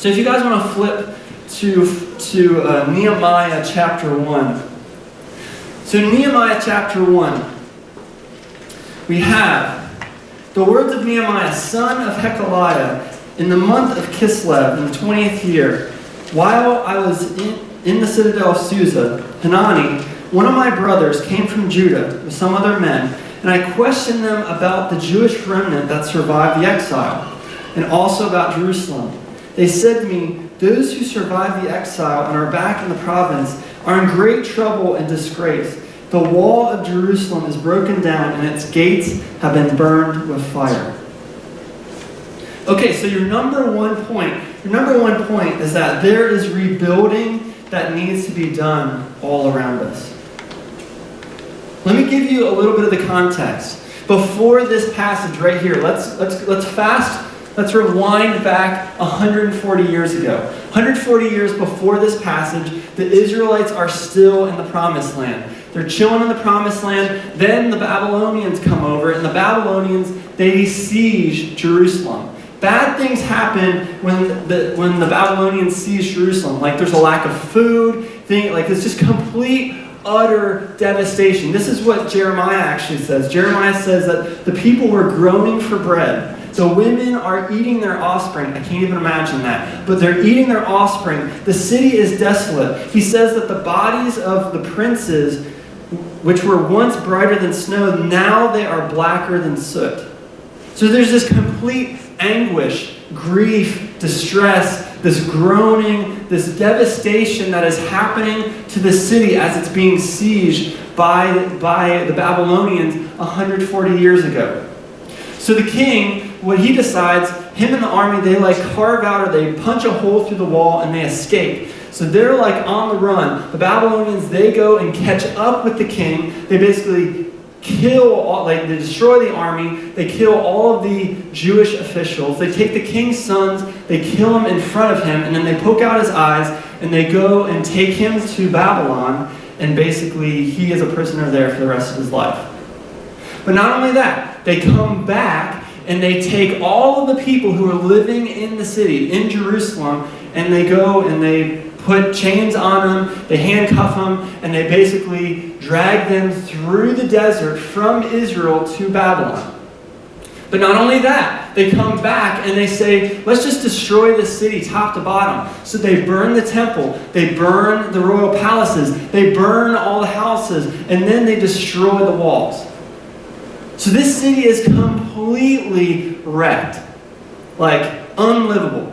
So if you guys want to flip to Nehemiah chapter 1. So Nehemiah chapter 1, we have the words of Nehemiah, son of Hekeliah, in the month of Kislev, in the 20th year, while I was in the citadel of Susa, Hanani, one of my brothers, came from Judah with some other men, and I questioned them about the Jewish remnant that survived the exile, and also about Jerusalem. They said to me, those who survived the exile and are back in the province are in great trouble and disgrace. The wall of Jerusalem is broken down, and its gates have been burned with fire. Okay, so your number one point is that there is rebuilding that needs to be done all around us. Let me give you a little bit of the context. Before this passage right here, let's rewind back 140 years ago. 140 years before this passage, the Israelites are still in the Promised Land. They're chilling in the Promised Land. Then the Babylonians come over, and the Babylonians, they siege Jerusalem. Bad things happen when the Babylonians siege Jerusalem. Like there's a lack of food, it's just complete, utter devastation. This is what Jeremiah actually says. Jeremiah says that the people were groaning for bread. The women are eating their offspring. I can't even imagine that. But they're eating their offspring. The city is desolate. He says that the bodies of the princes, which were once brighter than snow, now they are blacker than soot. So there's this complete anguish, grief, distress, this groaning, this devastation that is happening to the city as it's being sieged by the Babylonians 140 years ago. So the king, what he decides, him and the army, they carve out or they punch a hole through the wall and they escape. So they're on the run. The Babylonians, they go and catch up with the king. They basically they destroy the army. They kill all of the Jewish officials. They take the king's sons. They kill him in front of him. And then they poke out his eyes. And they go and take him to Babylon. And basically, he is a prisoner there for the rest of his life. But not only that, they come back and they take all of the people who are living in the city, in Jerusalem, and they go and they put chains on them, they handcuff them, and they basically drag them through the desert from Israel to Babylon. But not only that, they come back and they say, let's just destroy the city top to bottom. So they burn the temple, they burn the royal palaces, they burn all the houses, and then they destroy the walls. So this city is completely wrecked, unlivable.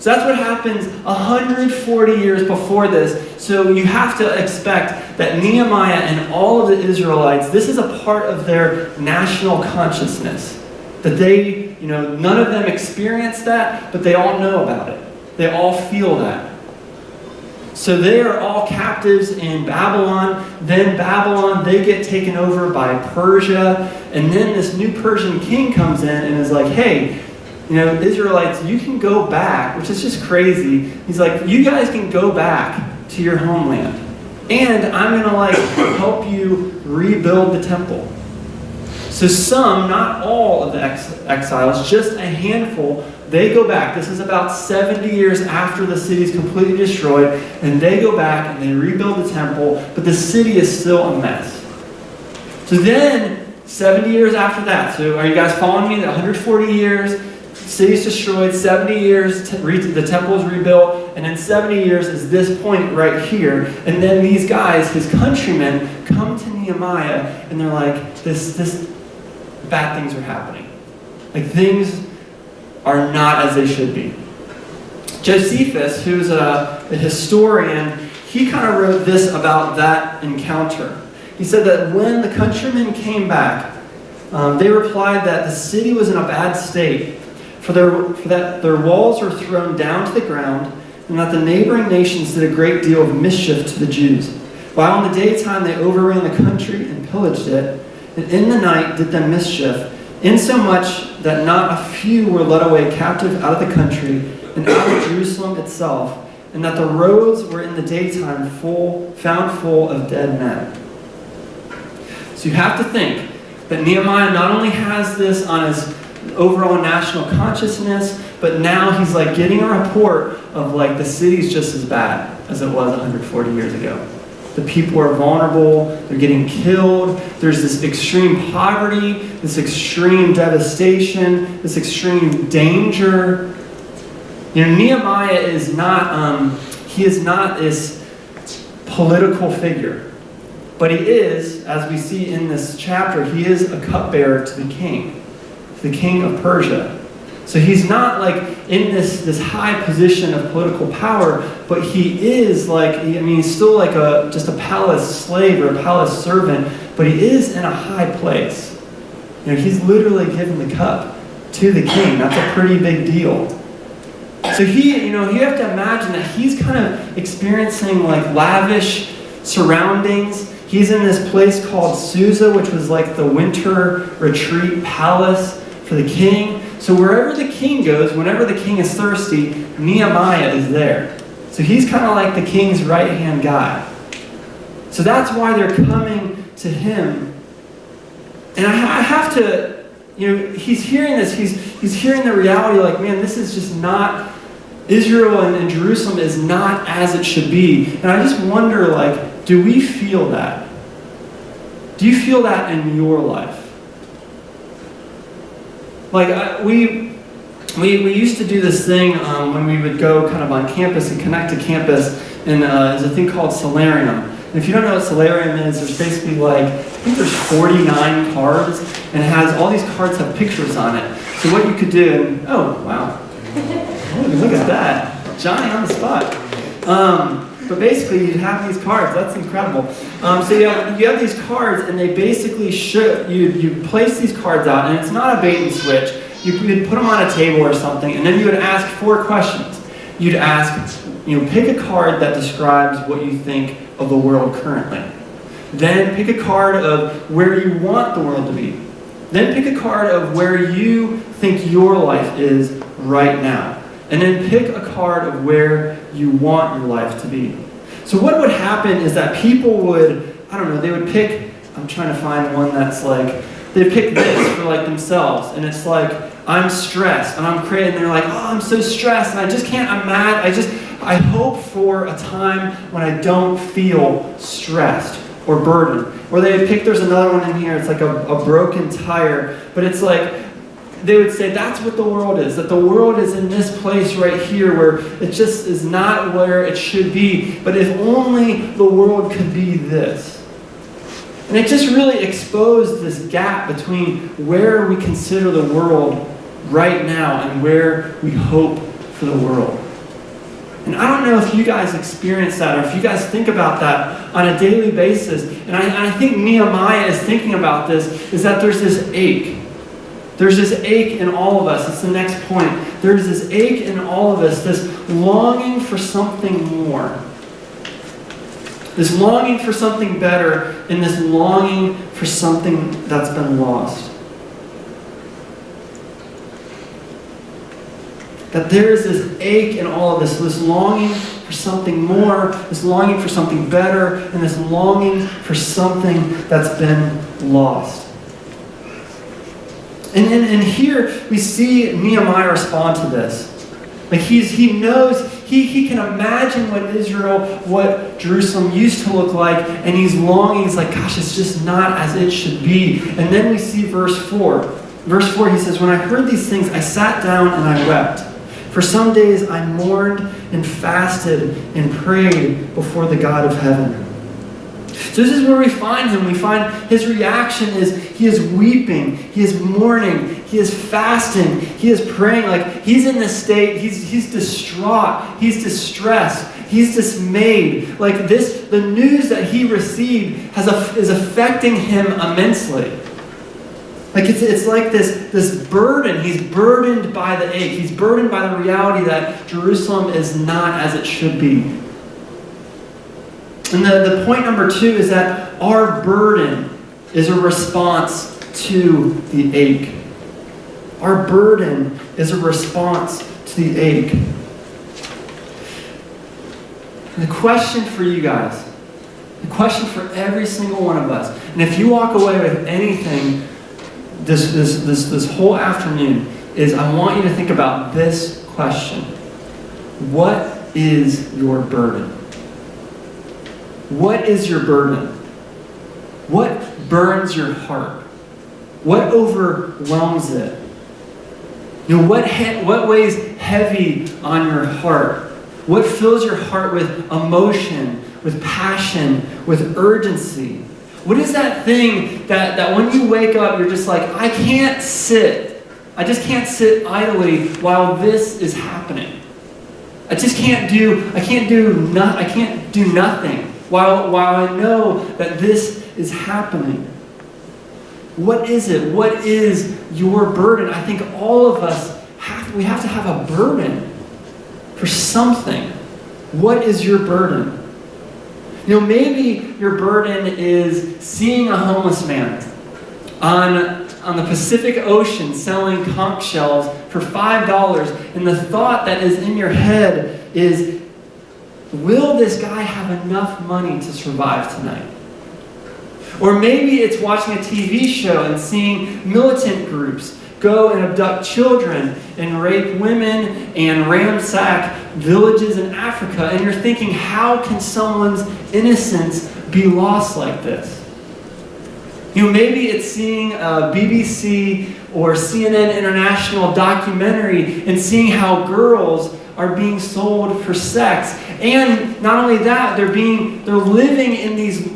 So that's what happens 140 years before this. So you have to expect that Nehemiah and all of the Israelites, this is a part of their national consciousness. That they, none of them experience that, but they all know about it. They all feel that. So they are all captives in Babylon. Then Babylon, they get taken over by Persia. And then this new Persian king comes in and is like, hey, Israelites, you can go back, which is just crazy. He's like, you guys can go back to your homeland. And I'm going to help you rebuild the temple. So some, not all of the exiles, just a handful, they go back. This is about 70 years after the city is completely destroyed. And they go back and they rebuild the temple, but the city is still a mess. So then, 70 years after that, so are you guys following me? 140 years, city's destroyed, 70 years, the temple is rebuilt, and then 70 years is this point right here. And then these guys, his countrymen, come to Nehemiah, and they're like, this bad things are happening. Things are not as they should be. Josephus, who's a historian, he kind of wrote this about that encounter. He said that when the countrymen came back, they replied that the city was in a bad state, for that their walls were thrown down to the ground, and that the neighboring nations did a great deal of mischief to the Jews. While in the daytime they overran the country and pillaged it, and in the night did them mischief, insomuch that not a few were led away captive out of the country and out of Jerusalem itself, and that the roads were in the daytime found full of dead men. So you have to think that Nehemiah not only has this on his overall national consciousness, but now he's like getting a report of like the city's just as bad as it was 140 years ago. The people are vulnerable, they're getting killed, there's this extreme poverty, this extreme devastation, this extreme danger. Nehemiah is not, he is not this political figure. But he is, as we see in this chapter, he is a cupbearer to the king of Persia. So he's not like in this high position of political power, but he is like, he's still like just a palace slave or a palace servant, but he is in a high place. He's literally given the cup to the king. That's a pretty big deal. So you have to imagine that he's kind of experiencing like lavish surroundings. He's in this place called Susa, which was like the winter retreat palace for the king. So wherever the king goes, whenever the king is thirsty, Nehemiah is there. So he's kind of like the king's right-hand guy. So that's why they're coming to him. And I have to, he's hearing this. He's hearing the reality like, man, this is just not, Israel and Jerusalem is not as it should be. And I just wonder, like, do we feel that? Do you feel that in your life? Like, we used to do this thing when we would go kind of on campus and connect to campus, and there's a thing called Solarium. And if you don't know what Solarium is, there's basically like, I think there's 49 cards, and it has, all these cards have pictures on it. So what you could do, and, oh, wow. Oh, look at that. Johnny on the spot. But basically, you'd have these cards. That's incredible. So you have these cards, and they basically you place these cards out, and it's not a bait and switch. You'd put them on a table or something, and then you would ask 4 questions. You'd ask, pick a card that describes what you think of the world currently. Then pick a card of where you want the world to be. Then pick a card of where you think your life is right now. And then pick a card of where you want your life to be. So what would happen is that people would, they would pick, I'm trying to find one that's like, they'd pick this for like themselves. And it's like, I'm stressed and I'm crazy. And they're like, oh, I'm so stressed and I just can't, I'm mad. I hope for a time when I don't feel stressed or burdened. Or they'd pick, there's another one in here, it's like a broken tire. But it's like, they would say that's what the world is, that the world is in this place right here where it just is not where it should be. But if only the world could be this. And it just really exposed this gap between where we consider the world right now and where we hope for the world. And I don't know if you guys experience that or if you guys think about that on a daily basis. And I think Nehemiah is thinking about this, is that there's this ache. There's this ache in all of us. It's the next point. There's this ache in all of us, this longing for something more. This longing for something better, and this longing for something that's been lost. That there is this ache in all of us, this longing for something more, this longing for something better, and this longing for something that's been lost. And here we see Nehemiah respond to this. Like he knows, he can imagine what Jerusalem used to look like, and he's longing. He's like, gosh, it's just not as it should be. And then we see verse 4. Verse 4, he says, when I heard these things, I sat down and I wept. For some days I mourned and fasted and prayed before the God of heaven. So this is where we find him. We find his reaction is he is weeping, he is mourning, he is fasting, he is praying. Like he's in this state, he's distraught, he's distressed, he's dismayed. Like the news that he received is affecting him immensely. Like it's like this burden. He's burdened by the ache. He's burdened by the reality that Jerusalem is not as it should be. And the point number 2 is that our burden is a response to the ache. Our burden is a response to the ache. And the question for you guys, the question for every single one of us, and if you walk away with anything, this whole afternoon is I want you to think about this question. What is your burden? What is your burden? What burns your heart? What overwhelms it? What weighs heavy on your heart? What fills your heart with emotion, with passion, with urgency? What is that thing that when you wake up, you're just like, I just can't sit idly while this is happening. I can't do nothing while I know that this is happening. What is it? What is your burden? I think all of us have to have a burden for something. What is your burden? Maybe your burden is seeing a homeless man on the Pacific Ocean selling conch shells for $5, and the thought that is in your head is, will this guy have enough money to survive tonight? Or maybe it's watching a TV show and seeing militant groups go and abduct children and rape women and ransack villages in Africa, and you're thinking, how can someone's innocence be lost like this? Maybe it's seeing a BBC or CNN International documentary and seeing how girls are being sold for sex. And not only that, they're living in these,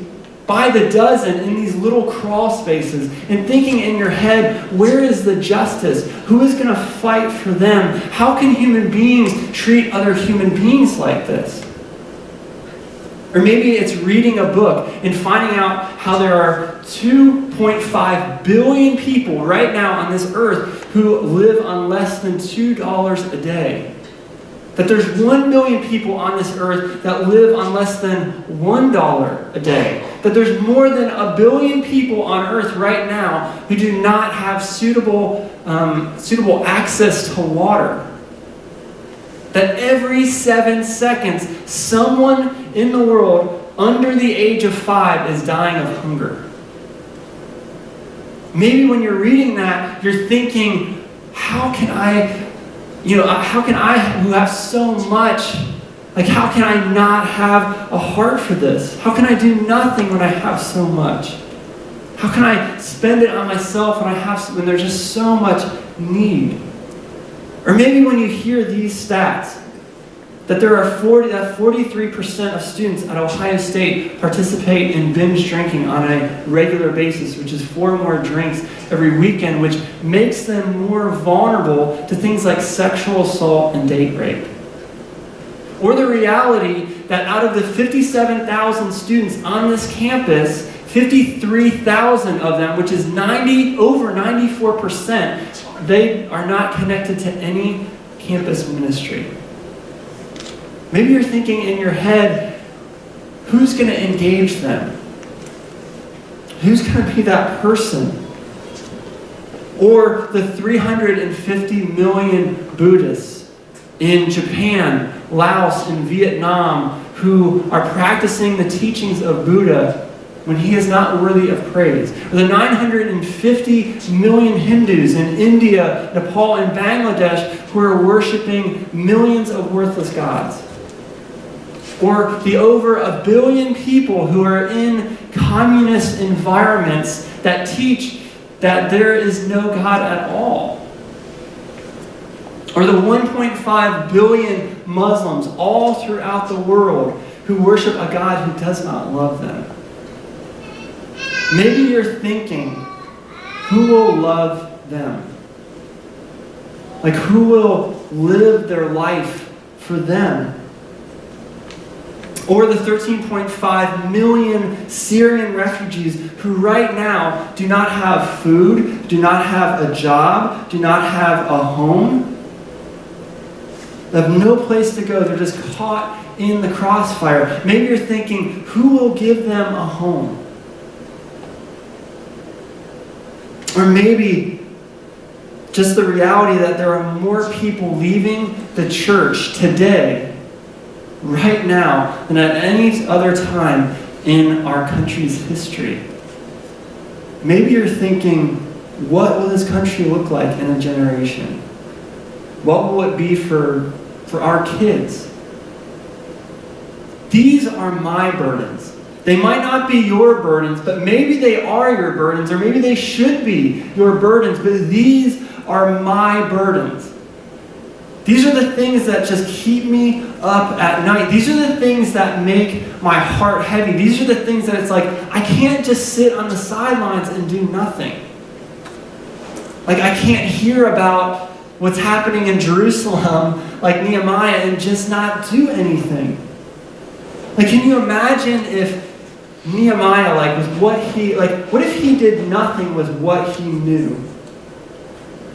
by the dozen, in these little crawl spaces, and thinking in your head, where is the justice? Who is going to fight for them? How can human beings treat other human beings like this? Or maybe it's reading a book and finding out how there are 2.5 billion people right now on this earth who live on less than $2 a day. That there's 1 billion people on this earth that live on less than $1 a day. That there's more than 1 billion people on earth right now who do not have suitable access to water. That every 7 seconds, someone in the world under the age of 5 is dying of hunger. Maybe when you're reading that, you're thinking, how can I, who have so much, how can I not have a heart for this? How can I do nothing when I have so much? How can I spend it on myself when there's just so much need? Or maybe when you hear these stats, that there are 43% of students at Ohio State participate in binge drinking on a regular basis, which is 4 more drinks every weekend, which makes them more vulnerable to things like sexual assault and date rape. Or the reality that out of the 57,000 students on this campus, 53,000 of them, which is over 94%, they are not connected to any campus ministry. Maybe you're thinking in your head, who's going to engage them? Who's going to be that person? Or the 350 million Buddhists in Japan, Laos, and Vietnam who are practicing the teachings of Buddha when he is not worthy of praise. Or the 950 million Hindus in India, Nepal, and Bangladesh who are worshiping millions of worthless gods. Or the over 1 billion people who are in communist environments that teach that there is no God at all. Or the 1.5 billion Muslims all throughout the world who worship a God who does not love them. Maybe you're thinking, who will love them? Who will live their life for them? Or the 13.5 million Syrian refugees who right now do not have food, do not have a job, do not have a home. They have no place to go. They're just caught in the crossfire. Maybe you're thinking, who will give them a home? Or maybe just the reality that there are more people leaving the church today, right now, than at any other time in our country's history. Maybe you're thinking, what will this country look like in a generation? What will it be for our kids? These are my burdens. They might not be your burdens, but maybe they are your burdens, or maybe they should be your burdens, but these are my burdens. These are the things that just keep me up at night. These are the things that make my heart heavy. These are the things that it's like, I can't just sit on the sidelines and do nothing. Like, I can't hear about what's happening in Jerusalem like Nehemiah and just not do anything. Like, can you imagine if Nehemiah, what if he did nothing with what he knew?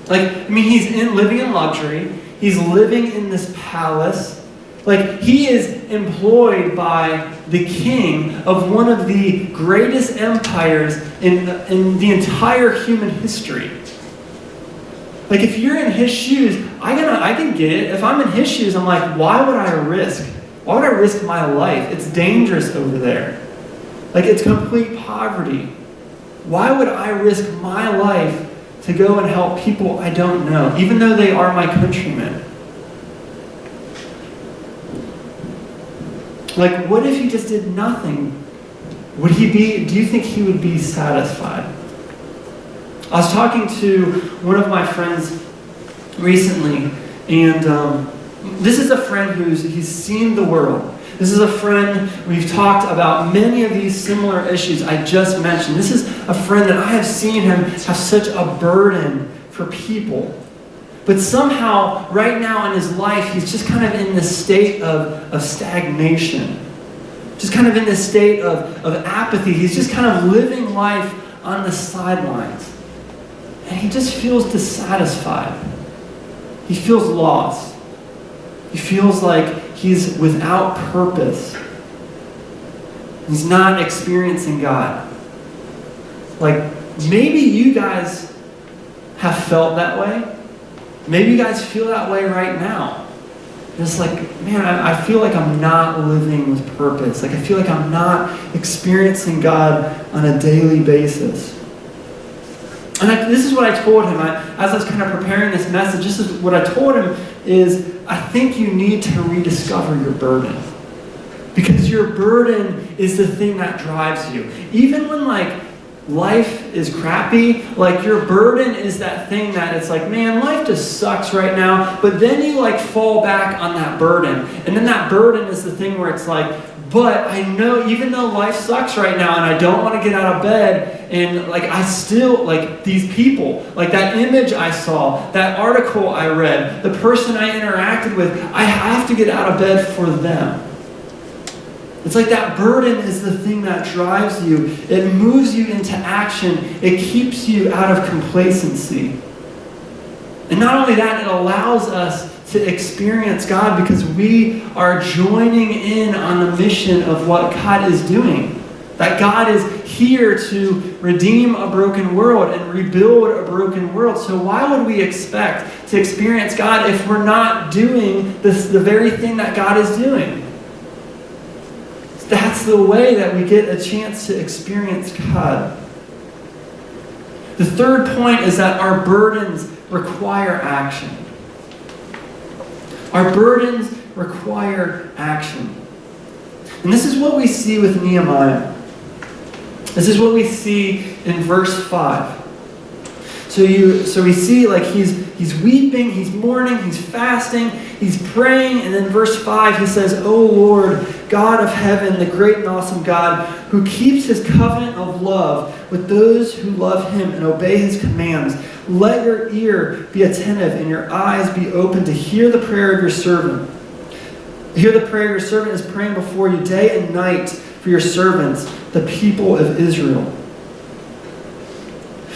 He's living in luxury. He's living in this palace. He is employed by the king of one of the greatest empires in the entire human history. If you're in his shoes, I can get it. If I'm in his shoes, I'm like, why would I risk? Why would I risk my life? It's dangerous over there. It's complete poverty. Why would I risk my life to go and help people I don't know, even though they are my countrymen? What if he just did nothing? Do you think he would be satisfied? I was talking to one of my friends recently, and this is a friend he's seen the world. This is a friend, we've talked about many of these similar issues I just mentioned. This is a friend that I have seen him have such a burden for people. But somehow, right now in his life, he's just kind of in this state of stagnation. Just kind of in this state of apathy. He's just kind of living life on the sidelines. And he just feels dissatisfied. He feels lost. He feels like he's without purpose. He's not experiencing God. Maybe you guys have felt that way. Maybe you guys feel that way right now. Just I feel like I'm not living with purpose. I feel like I'm not experiencing God on a daily basis. And this is what I told him. As I was kind of preparing this message, this is what I told him is, I think you need to rediscover your burden. Because your burden is the thing that drives you. Even when life is crappy, your burden is that thing that it's man, life just sucks right now. But then you fall back on that burden. And then that burden is the thing where it's but I know even though life sucks right now and I don't want to get out of bed, and I still, these people, that image I saw, that article I read, the person I interacted with, I have to get out of bed for them. It's that burden is the thing that drives you. It moves you into action. It keeps you out of complacency. And not only that, it allows us to experience God because we are joining in on the mission of what God is doing. That God is here to redeem a broken world and rebuild a broken world. So why would we expect to experience God if we're not doing the very thing that God is doing? That's the way that we get a chance to experience God. The third point is that our burdens require action. Our burdens require action. And this is what we see with Nehemiah. This is what we see in verse 5. So we see he's weeping, he's mourning, he's fasting, he's praying, and then verse 5 he says, "O Lord, God of heaven, the great and awesome God, who keeps his covenant of love with those who love him and obey his commands, let your ear be attentive and your eyes be open to hear the prayer of your servant. Hear the prayer your servant is praying before you day and night for your servants, the people of Israel."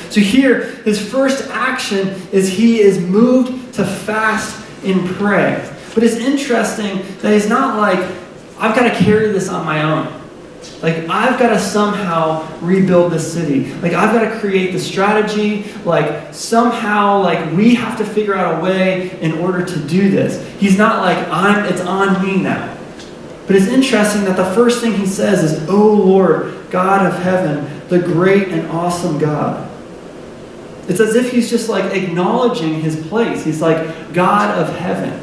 So here, his first action is he is moved to fast and pray. But it's interesting that he's not I've got to carry this on my own. I've got to somehow rebuild the city. I've got to create the strategy. Somehow, we have to figure out a way in order to do this. He's not it's on me now. But it's interesting that the first thing he says is, "O Lord, God of heaven, the great and awesome God." It's as if he's just like acknowledging his place. He's like, God of heaven.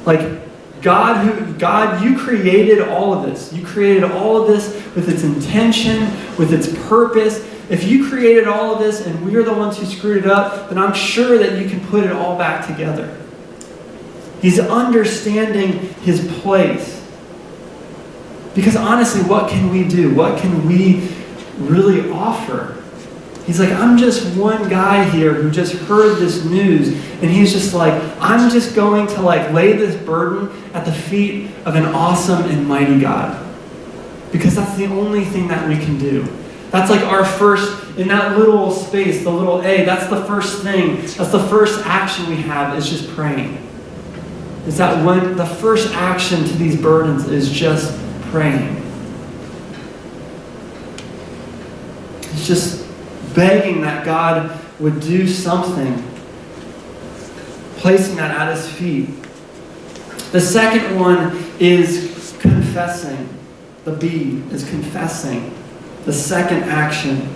Like, God, you created all of this. You created all of this with its intention, with its purpose. If you created all of this and we're the ones who screwed it up, then I'm sure that you can put it all back together. He's understanding his place. Because honestly, what can we do? What can we really offer? He's like, I'm just one guy here who just heard this news, and he's just like, I'm just going to like lay this burden at the feet of an awesome and mighty God. Because that's the only thing that we can do. That's like our first, in that little space, the little A, that's the first thing, that's the first action we have, is just praying. Is that when the first action to these burdens is just praying. It's just begging that God would do something, placing that at his feet. The second one is confessing. The B is confessing. The second action.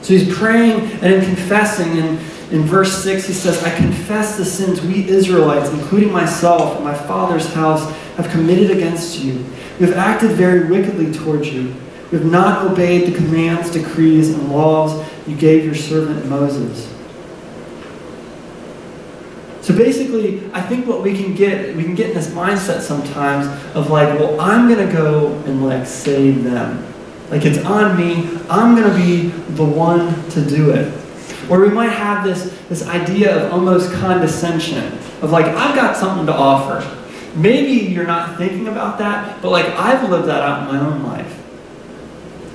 So he's praying and in confessing. And in verse 6 he says, I confess the sins we Israelites, including myself and my father's house, have committed against you. We have acted very wickedly towards you. We have not obeyed the commands, decrees, and laws you gave your servant Moses. So basically, I think what we can get in this mindset sometimes of like, well, I'm going to go and like save them. Like it's on me. I'm going to be the one to do it. Or we might have this idea of almost condescension of like, I've got something to offer. Maybe you're not thinking about that, but like I've lived that out in my own life.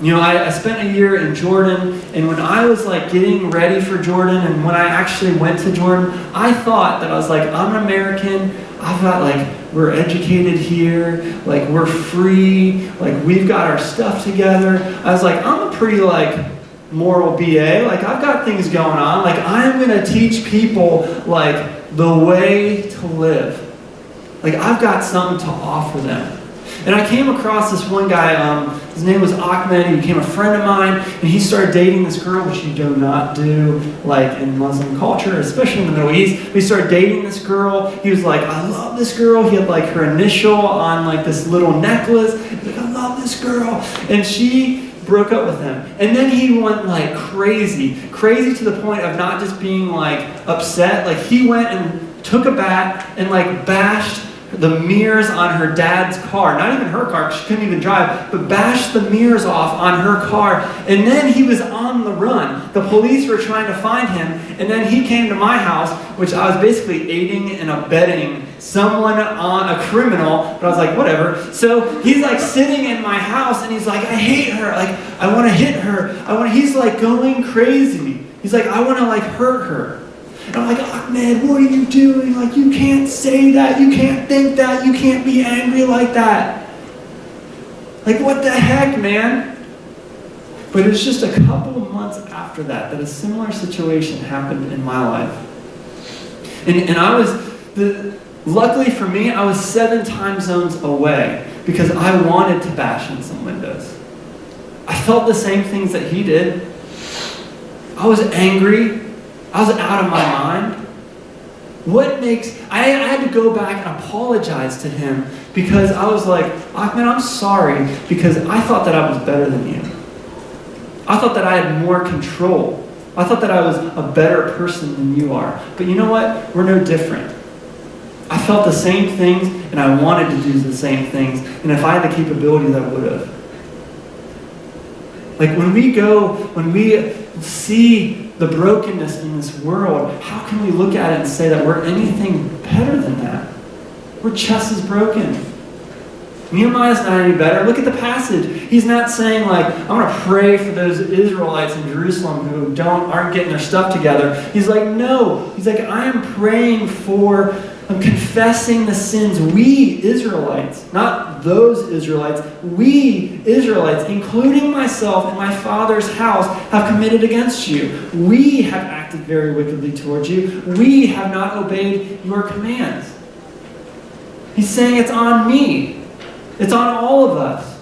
You know, I spent a year in Jordan, and when I was like getting ready for Jordan, and when I actually went to Jordan, I thought that I was like, I'm an American, I've got like, we're educated here, like we're free, like we've got our stuff together. I was like, I'm a pretty like moral BA, like I've got things going on, like I'm gonna teach people like the way to live. Like I've got something to offer them. And I came across this one guy, his name was Ahmed, he became a friend of mine, and he started dating this girl, which you do not do, like in Muslim culture, especially in the Middle East. We started dating this girl. He was like, I love this girl. He had like her initial on like this little necklace. He's like, I love this girl. And she broke up with him. And then he went like crazy to the point of not just being like upset. Like he went and took a bat and like bashed the mirrors on her dad's car, not even her car, she couldn't even drive, but bashed the mirrors off on her car. And then he was on the run. The police were trying to find him, and then he came to my house, which I was basically aiding and abetting someone on a criminal, but I was like, whatever. So he's like sitting in my house, and he's like, I hate her, like, I want to hit her. He's like going crazy. He's like, I want to like hurt her. And I'm like, Ahmed, what are you doing? Like, you can't say that. You can't think that. You can't be angry like that. Like, what the heck, man? But it was just a couple of months after that a similar situation happened in my life. And I was, luckily for me, I was 7 time zones away because I wanted to bash in some windows. I felt the same things that he did. I was angry. I was out of my mind. I had to go back and apologize to him because I was like, Ahmed, I'm sorry because I thought that I was better than you. I thought that I had more control. I thought that I was a better person than you are. But you know what? We're no different. I felt the same things and I wanted to do the same things. And if I had the capabilities, I would have. Like when we see the brokenness in this world, how can we look at it and say that we're anything better than that? We're just as broken. Nehemiah's not any better. Look at the passage. He's not saying like, I'm going to pray for those Israelites in Jerusalem who aren't getting their stuff together. He's like, no. He's like, I am praying I'm confessing the sins we Israelites, not those Israelites, we Israelites, including myself and my father's house, have committed against you. We have acted very wickedly towards you. We have not obeyed your commands. He's saying it's on me. It's on all of us.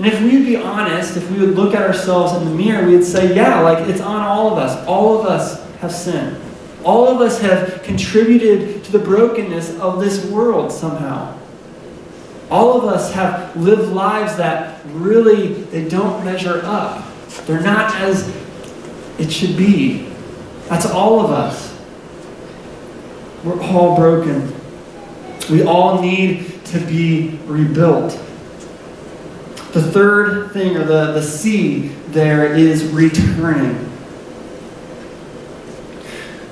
And if we would be honest, if we would look at ourselves in the mirror, we would say, yeah, like it's on all of us. All of us have sinned. All of us have contributed to the brokenness of this world somehow. All of us have lived lives that really, they don't measure up. They're not as it should be. That's all of us. We're all broken. We all need to be rebuilt. The third thing, or the C there, is returning.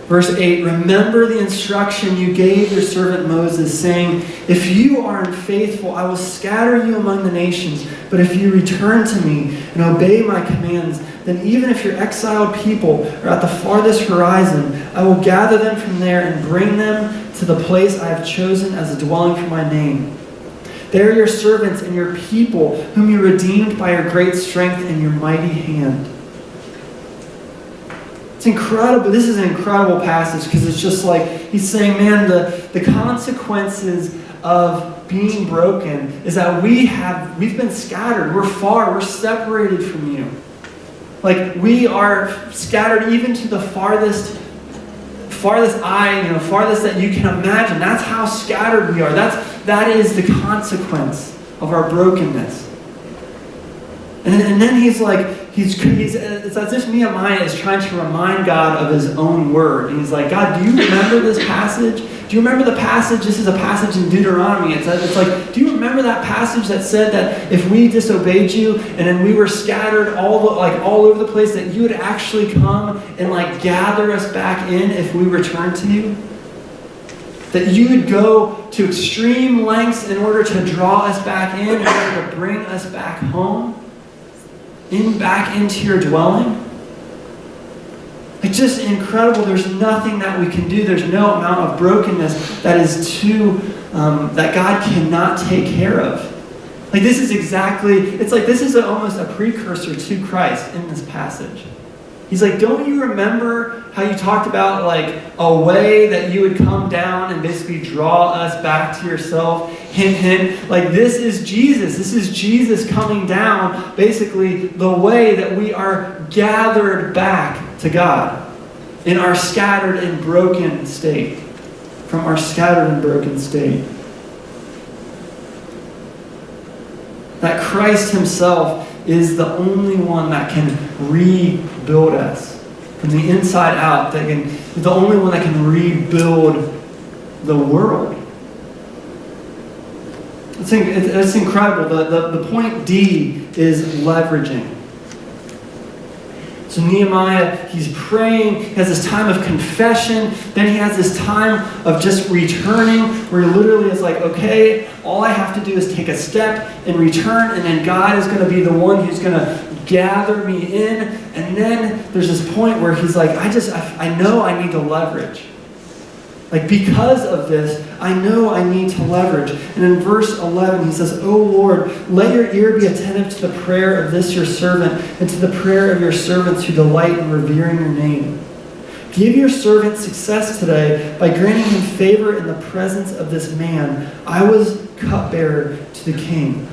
Verse 8, remember the instruction you gave your servant Moses, saying, if you are unfaithful, I will scatter you among the nations. But if you return to me and obey my commands, then even if your exiled people are at the farthest horizon, I will gather them from there and bring them to the place I have chosen as a dwelling for my name. They are your servants and your people, whom you redeemed by your great strength and your mighty hand. It's incredible. This is an incredible passage because it's just like he's saying, man, the consequences of being broken is that we've been scattered. We're far. We're separated from you. Like we are scattered even to the farthest eye, farthest that you can imagine. That's how scattered we are. That is the consequence of our brokenness. And then he's like, it's as if Nehemiah is trying to remind God of his own word. And he's like, God, do you remember this passage? Do you remember the passage? This is a passage in Deuteronomy. It's like, do you remember that passage that said that if we disobeyed you and then we were scattered all over the place, that you would actually come and gather us back in if we returned to you? That you would go to extreme lengths in order to draw us back in order to bring us back home? Back into your dwelling? It's just incredible. There's nothing that we can do. There's no amount of brokenness that is that God cannot take care of. This is almost a precursor to Christ in this passage. He's like, don't you remember how you talked about a way that you would come down and basically draw us back to yourself? Hint, hint. This is Jesus. This is Jesus coming down, basically the way that we are gathered back to God in our scattered and broken state. From our scattered and broken state. That Christ himself is the only one that can rebuild us from the inside out. The only one that can rebuild the world. It's incredible. The point D is leveraging. So Nehemiah, he's praying, he has this time of confession, then he has this time of just returning, where he literally is like, okay, all I have to do is take a step and return, and then God is going to be the one who's going to gather me in. And then there's this point where he's like, I know I need to leverage. Because of this, I know I need to leverage. And in verse 11, he says, O Lord, let your ear be attentive to the prayer of this your servant and to the prayer of your servants who delight in revering your name. Give your servant success today by granting him favor in the presence of this man. I was cupbearer to the king.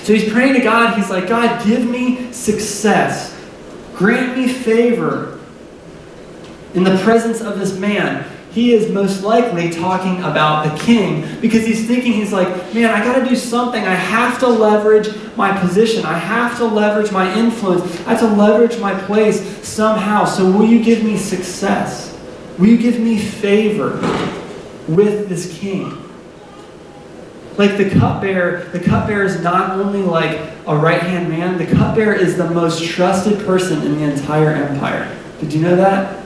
So he's praying to God. He's like, God, give me success. Grant me favor in the presence of this man. He is most likely talking about the king because he's like, man, I got to do something. I have to leverage my position. I have to leverage my influence. I have to leverage my place somehow. So will you give me success? Will you give me favor with this king? The cupbearer is not only a right-hand man. The cupbearer is the most trusted person in the entire empire. Did you know that?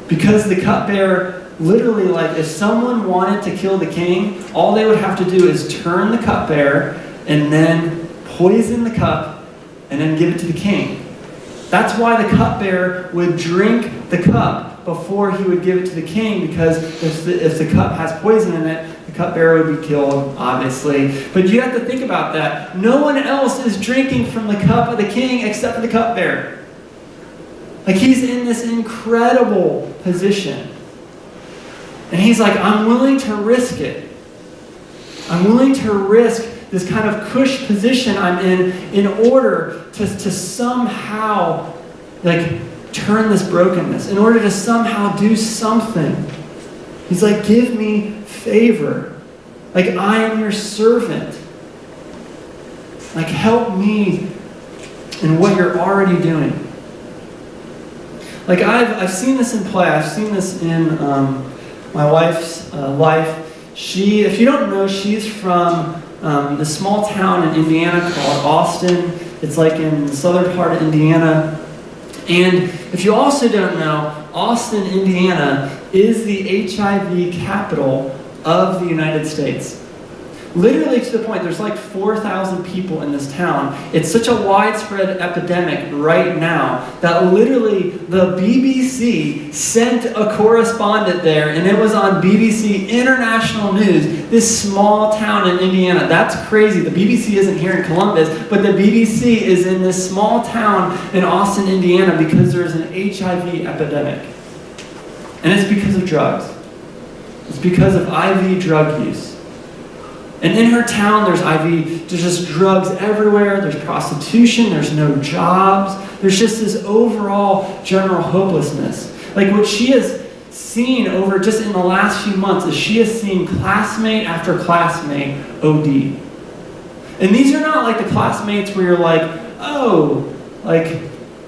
Because the cupbearer, literally, if someone wanted to kill the king, all they would have to do is turn the cupbearer and then poison the cup and then give it to the king. That's why the cupbearer would drink the cup before he would give it to the king, because if the cup has poison in it, the cupbearer would be killed, obviously. But you have to think about that. No one else is drinking from the cup of the king except for the cupbearer. He's in this incredible position. And he's like, I'm willing to risk it. I'm willing to risk this kind of cush position I'm in order to somehow turn this brokenness, in order to somehow do something. He's like, give me favor. Like, I am your servant. Like, help me in what you're already doing. Like, I've seen this in play. I've seen this in my wife's life. If you don't know, she's from the small town in Indiana called Austin. It's like in the southern part of Indiana. And if you also don't know, Austin, Indiana is the HIV capital of the United States. Literally to the point, there's like 4,000 people in this town. It's such a widespread epidemic right now that literally the BBC sent a correspondent there, and it was on BBC International News, this small town in Indiana. That's crazy. The BBC isn't here in Columbus, but the BBC is in this small town in Austin, Indiana, because there's an HIV epidemic. And it's because of drugs. It's because of IV drug use. And in her town, there's just drugs everywhere. There's prostitution. There's no jobs. There's just this overall general hopelessness. Like, what she has seen over just in the last few months is she has seen classmate after classmate OD. And these are not like the classmates where you're like, oh, like,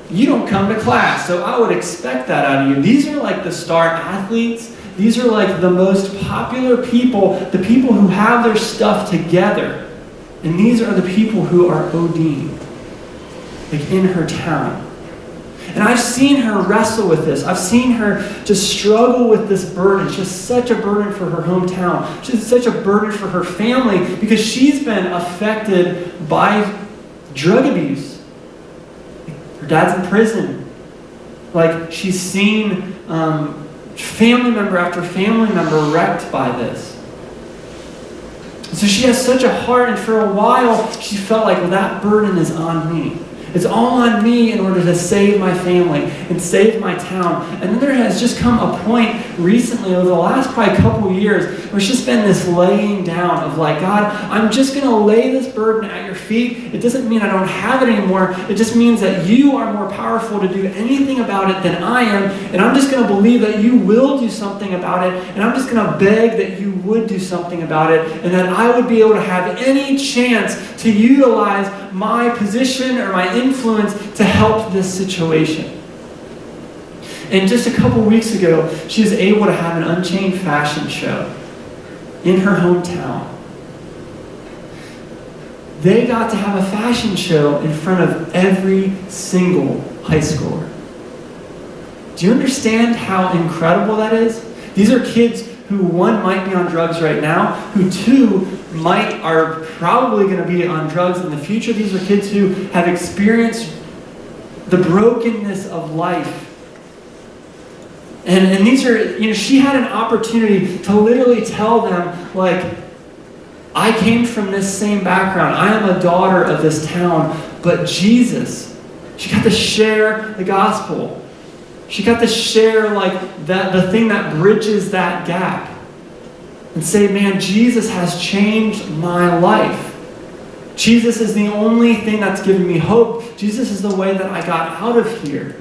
you don't come to class, so I would expect that out of you. These are like the star athletes. These are like the most popular people, the people who have their stuff together. And these are the people who are ODing, like in her town. And I've seen her wrestle with this. I've seen her just struggle with this burden. It's just such a burden for her hometown. She's such a burden for her family because she's been affected by drug abuse. Her dad's in prison. Like, she's seen family member after family member wrecked by this. So she has such a heart, and for a while she felt like, well, that burden is on me. It's all on me in order to save my family and save my town. And then there has just come a point recently, over the last probably couple years, where it's just been this laying down of like, God, I'm just going to lay this burden at your feet. It doesn't mean I don't have it anymore. It just means that you are more powerful to do anything about it than I am. And I'm just going to believe that you will do something about it. And I'm just going to beg that you would do something about it. And that I would be able to have any chance to utilize my position or my influence to help this situation. And just a couple weeks ago, she was able to have an Unchained fashion show in her hometown. They got to have a fashion show in front of every single high schooler. Do you understand how incredible that is? These are kids who, one, might be on drugs right now, who, two, are probably going to be on drugs in the future. These are kids who have experienced the brokenness of life. And these are, she had an opportunity to literally tell them, like, I came from this same background. I am a daughter of this town, but Jesus, she got to share the gospel. She got to share, like, the thing that bridges that gap. And say, man, Jesus has changed my life. Jesus is the only thing that's given me hope. Jesus is the way that I got out of here.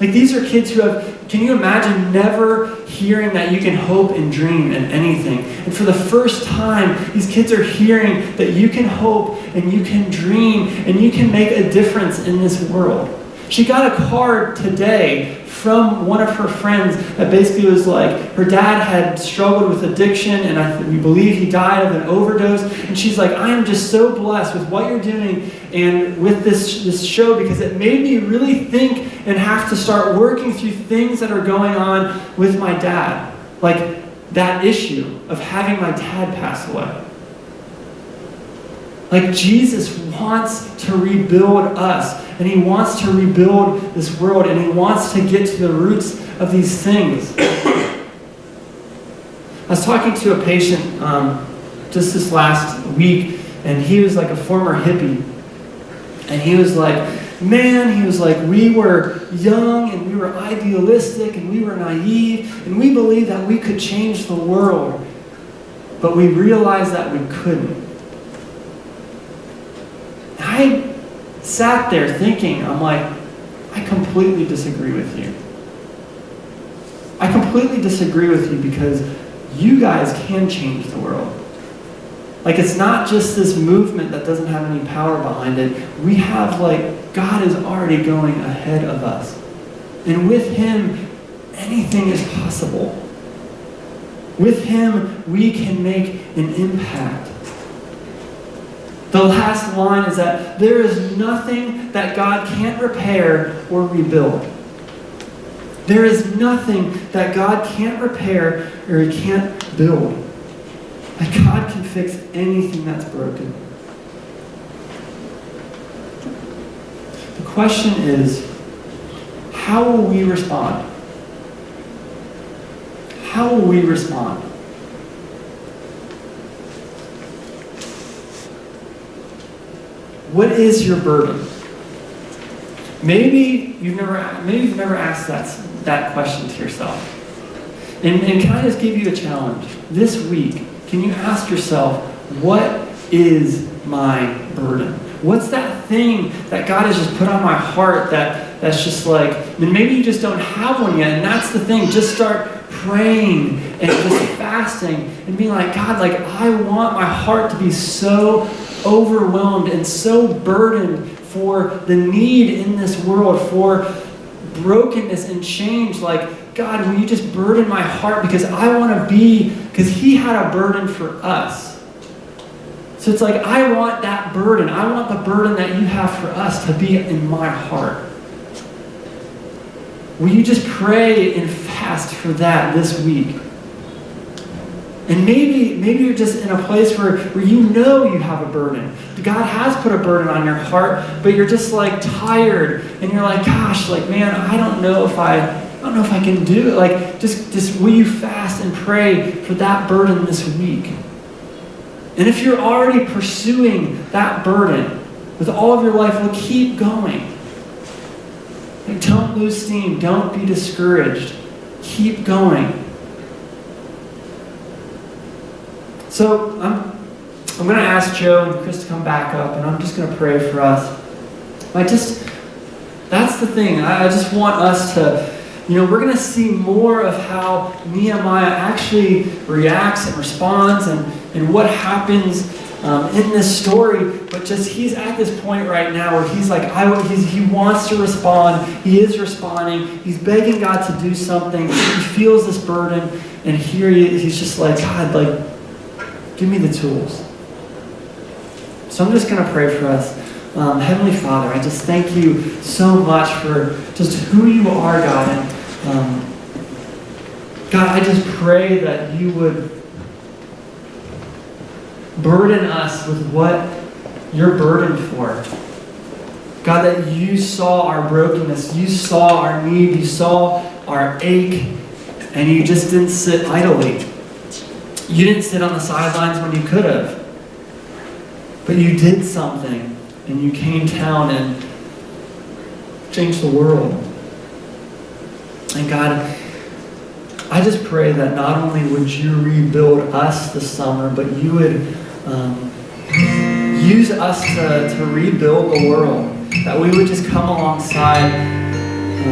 Like, these are kids who have, can you imagine never hearing that you can hope and dream in anything? And for the first time, these kids are hearing that you can hope and you can dream and you can make a difference in this world. She got a card today from one of her friends that basically was like, her dad had struggled with addiction, and we believe he died of an overdose. And she's like, I am just so blessed with what you're doing and with this show, because it made me really think and have to start working through things that are going on with my dad. Like that issue of having my dad pass away. Like, Jesus wants to rebuild us, and he wants to rebuild this world, and he wants to get to the roots of these things. I was talking to a patient just this last week, and he was like a former hippie. And he was like, we were young, and we were idealistic, and we were naive, and we believed that we could change the world. But we realized that we couldn't. I sat there thinking, I'm like, I completely disagree with you. I completely disagree with you because you guys can change the world. Like, it's not just this movement that doesn't have any power behind it. We have, like, God is already going ahead of us. And with Him, anything is possible. With Him, we can make an impact. The last line is that there is nothing that God can't repair or rebuild. There is nothing that God can't repair or He can't build. Like, God can fix anything that's broken. The question is, how will we respond? How will we respond? What is your burden? Maybe you've never asked that question to yourself. And can I just give you a challenge? This week, can you ask yourself, what is my burden? What's that thing that God has just put on my heart that's just like, and maybe you just don't have one yet, and that's the thing. Just start praying and just fasting and being like, God, like, I want my heart to be so overwhelmed and so burdened for the need in this world, for brokenness and change. Like, God, will you just burden my heart, because I want to be, because He had a burden for us. So it's like, I want that burden. I want the burden that you have for us to be in my heart. Will you just pray and fast for that this week? And maybe you're just in a place where you know you have a burden. God has put a burden on your heart, but you're just like tired, and you're like, gosh, like, man, I don't know if I can do it. Like, just will you fast and pray for that burden this week? And if you're already pursuing that burden with all of your life, well, keep going. Like, don't lose steam. Don't be discouraged. Keep going. So I'm going to ask Joe and Chris to come back up, and I'm just going to pray for us. That's the thing. I just want us to, we're going to see more of how Nehemiah actually reacts and responds and what happens in this story. But just he's at this point right now where he's like, he wants to respond. He is responding. He's begging God to do something. He feels this burden, and here he's just like, God, like, give me the tools. So I'm just going to pray for us. Heavenly Father, I just thank you so much for just who you are, God. And God, I just pray that you would burden us with what you're burdened for. God, that you saw our brokenness, you saw our need, you saw our ache, and you just didn't sit idly. You didn't sit on the sidelines when you could have. But you did something, and you came down and changed the world. And God, I just pray that not only would you rebuild us this summer, but you would use us to rebuild the world. That we would just come alongside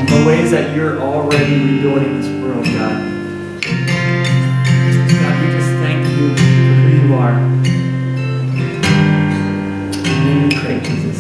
the ways that you're already rebuilding this world, God. God, we just thank you for who you are. In your name we pray, Jesus.